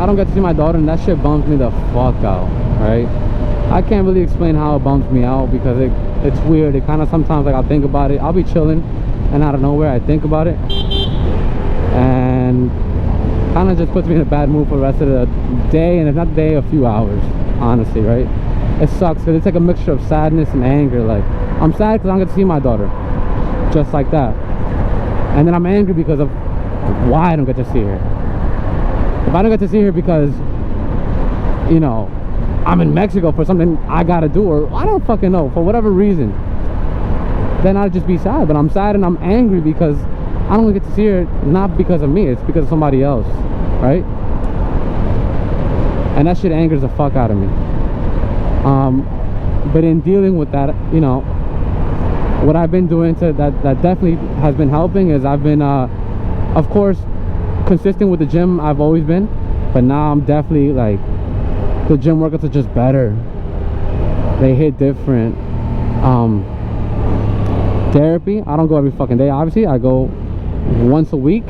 don't get to see my daughter, and that shit bums me the fuck out, right? I can't really explain how it bums me out because it's weird. It kind of sometimes, like, I'll think about it. I'll be chilling, and out of nowhere I think about it, and kind of just puts me in a bad mood for the rest of the day, and if not day, a few hours, honestly, right? It sucks because it's like a mixture of sadness and anger. Like, I'm sad because I don't get to see my daughter, just like that, and then I'm angry because of why I don't get to see her. If I don't get to see her because, you know, I'm in Mexico for something I gotta do, or I don't fucking know, for whatever reason, then I'd just be sad. But I'm sad and I'm angry because I don't get to see her, not because of me, it's because of somebody else, right? And that shit angers the fuck out of me. But in dealing with that, you know, what I've been doing that definitely has been helping is I've been of course consistent with the gym. I've always been, but now I'm definitely like, the gym workouts are just better, they hit different. Therapy, I don't go every fucking day, obviously. I go once a week,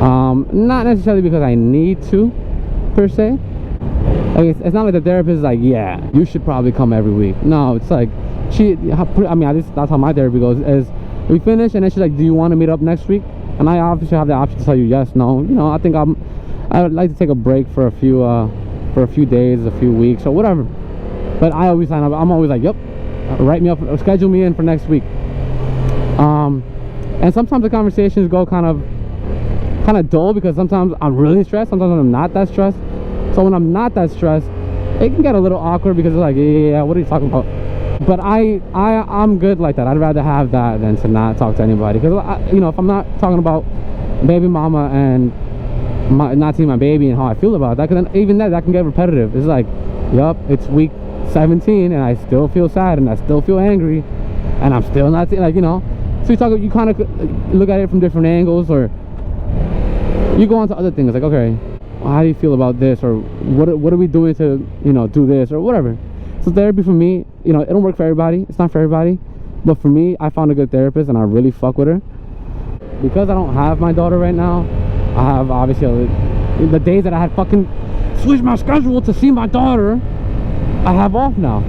not necessarily because I need to per se. Like, it's not like the therapist is like, yeah, you should probably come every week. No, it's like, I mean, at least that's how my therapy goes, is we finish and then she's like, do you want to meet up next week? And I obviously have the option to tell you yes, no. You know, I think I would like to take a break for a few days, a few weeks, or whatever. But I always sign up. I'm always like, yep, write me up, schedule me in for next week. And sometimes the conversations go kind of dull because sometimes I'm really stressed, sometimes I'm not that stressed. So when I'm not that stressed, it can get a little awkward because it's like, yeah, what are you talking about? But I'm good like that. I'd rather have that than to not talk to anybody, because you know, if I'm not talking about baby mama and not seeing my baby and how I feel about that, because then even that can get repetitive. It's like, yup, it's week 17 and I still feel sad and I still feel angry and I'm still not seeing, like, you know. So you kind of look at it from different angles, or you go on to other things like, okay, well, how do you feel about this, or what are we doing to, you know, do this or whatever. So therapy for me, you know, it don't work for everybody, it's not for everybody, but for me, I found a good therapist and I really fuck with her. Because I don't have my daughter right now, I have obviously the days that I had fucking switched my schedule to see my daughter, I have off now.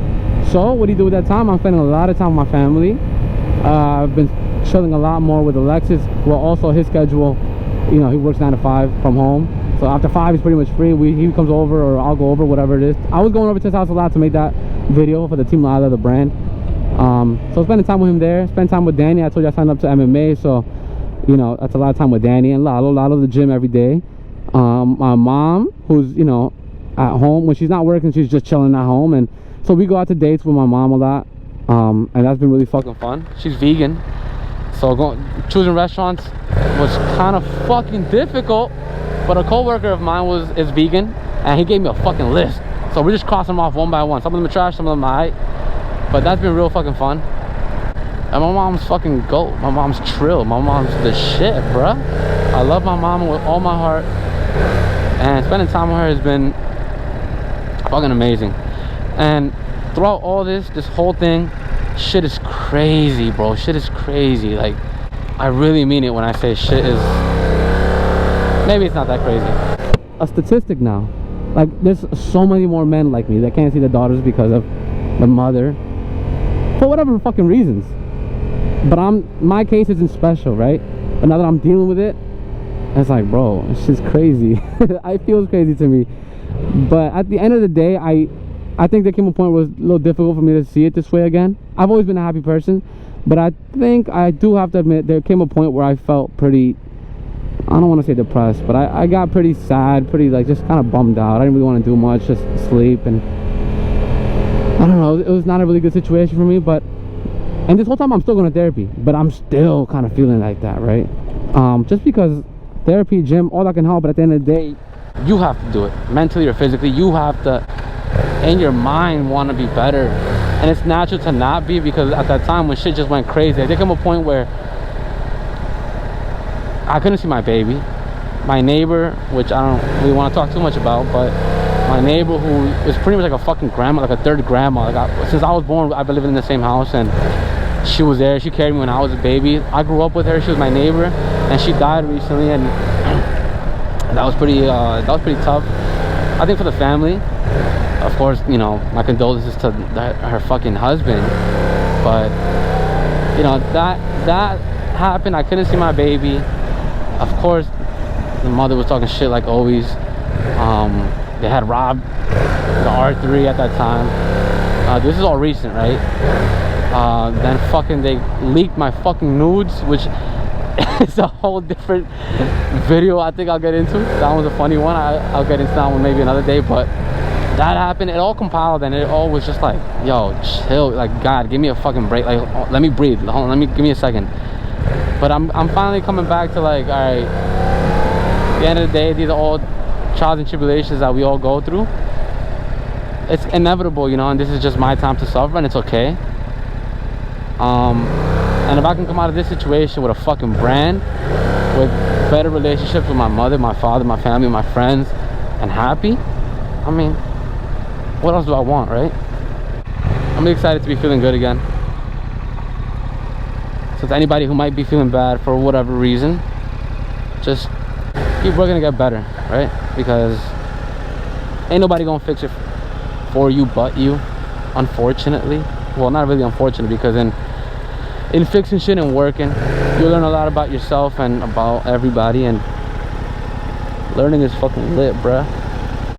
So what do you do with that time? I'm spending a lot of time with my family. I've been chilling a lot more with Alexis. Well, also his schedule, you know, he works 9 to 5 from home, so after 5 he's pretty much free. He comes over, or I'll go over, whatever it is. I was going over to his house a lot to make that video for the Team Lila, the brand. So spending time with him there, spend time with Danny. I told you I signed up to MMA, so you know, that's a lot of time with Danny and Lalo, the gym every day. My mom, who's, you know, at home when she's not working, she's just chilling at home, and so we go out to dates with my mom a lot, and that's been really fucking fun. She's vegan, so choosing restaurants was kind of fucking difficult, but a co-worker of mine is vegan and he gave me a fucking list, so we're just crossing them off one by one. Some of them are trash, some of them are aight, but that's been real fucking fun. And my mom's fucking goat. My mom's trill. My mom's the shit, bruh. I love my mom with all my heart, and spending time with her has been fucking amazing. And throughout all this whole thing, shit is crazy, bro. Shit is crazy. Like, I really mean it when I say shit is, maybe it's not that crazy. A statistic now. Like, there's so many more men like me that can't see their daughters because of the mother, for whatever fucking reasons. But my case isn't special, right? But now that I'm dealing with it, it's like, bro, it's just crazy. It feels crazy to me. But at the end of the day, I think there came a point where it was a little difficult for me to see it this way again. I've always been a happy person, but I think I do have to admit there came a point where I felt pretty, I don't want to say depressed, but I got pretty sad, pretty like just kind of bummed out. I didn't really want to do much, just sleep, and I don't know, it was not a really good situation for me. But and this whole time I'm still going to therapy, but I'm still kind of feeling like that, right? Just because therapy, gym, all that can help, but at the end of the day, you have to do it mentally or physically. You have to, in your mind, want to be better, and it's natural to not be, because at that time when shit just went crazy, there came a point where I couldn't see my baby. My neighbor, which I don't really want to talk too much about, but my neighbor, who is pretty much like a fucking grandma, like a third grandma, like since I was born, I've been living in the same house, and she was there. She carried me when I was a baby. I grew up with her. She was my neighbor, and she died recently, and that was pretty tough. I think for the family, of course, you know, my condolences to her fucking husband. But you know, that happened. I couldn't see my baby. Of course, the mother was talking shit like always. They had robbed the R3 at that time. This is all recent, right? Then fucking they leaked my fucking nudes, which is a whole different video I think I'll get into. That was a funny one. I'll get into that one maybe another day. But that happened. It all compiled, and it all was just like, yo, chill. Like, God, give me a fucking break. Like, let me breathe. Hold on, give me a second. But I'm finally coming back to, like, all right, at the end of the day, these are all trials and tribulations that we all go through. It's inevitable, you know, and this is just my time to suffer, and it's okay. And if I can come out of this situation with a fucking brand, with better relationships with my mother, my father, my family, my friends, and happy, I mean, what else do I want, right? I'm excited to be feeling good again. So to anybody who might be feeling bad for whatever reason, just keep working to get better, right? Because ain't nobody gonna fix it for you but you, unfortunately. Well, not really unfortunately, because in fixing shit and working, you learn a lot about yourself and about everybody, and learning is fucking lit, bruh.